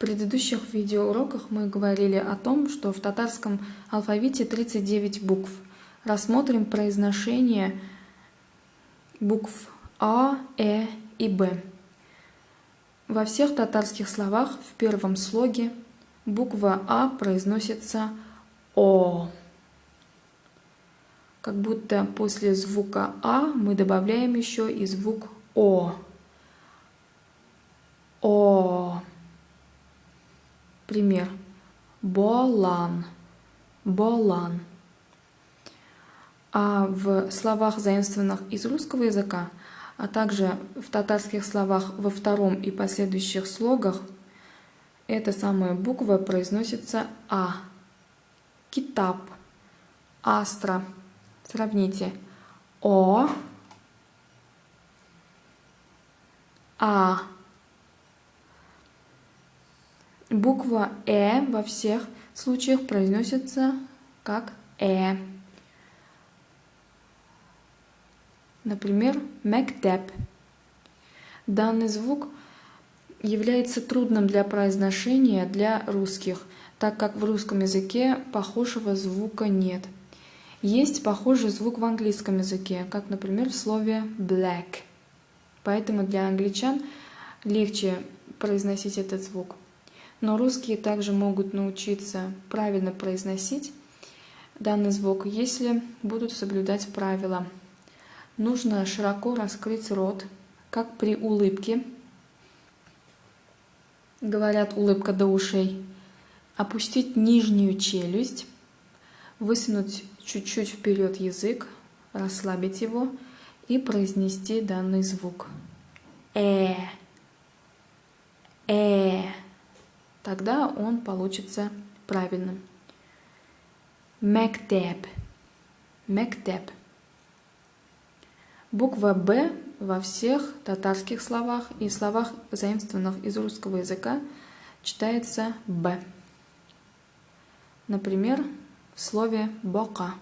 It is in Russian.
предыдущих видеоуроках мы говорили о том, что в татарском алфавите 39 букв. Рассмотрим произношение букв А, Э и Б. Во всех татарских словах в первом слоге буква А произносится О. Как будто после звука А мы добавляем еще и звук О. О. Пример. Болан. Болан. А в словах, заимствованных из русского языка, а также в татарских словах во втором и последующих слогах, эта самая буква произносится А. Китаб. Астра. Сравните. О. А. Буква Э во всех случаях произносится как Э. Например, мектеп. Данный звук является трудным для произношения для русских, так как в русском языке похожего звука нет. Есть похожий звук в английском языке, как, например, в слове black. Поэтому для англичан легче произносить этот звук. Но русские также могут научиться правильно произносить данный звук, если будут соблюдать правила. Нужно широко раскрыть рот, как при улыбке. Говорят, улыбка до ушей. Опустить нижнюю челюсть, высунуть чуть-чуть вперед язык, расслабить его и произнести данный звук. Тогда он получится правильным. Мектеп. Мектеп. Буква Б во всех татарских словах и словах, заимствованных из русского языка, читается Б. Например, в слове бока.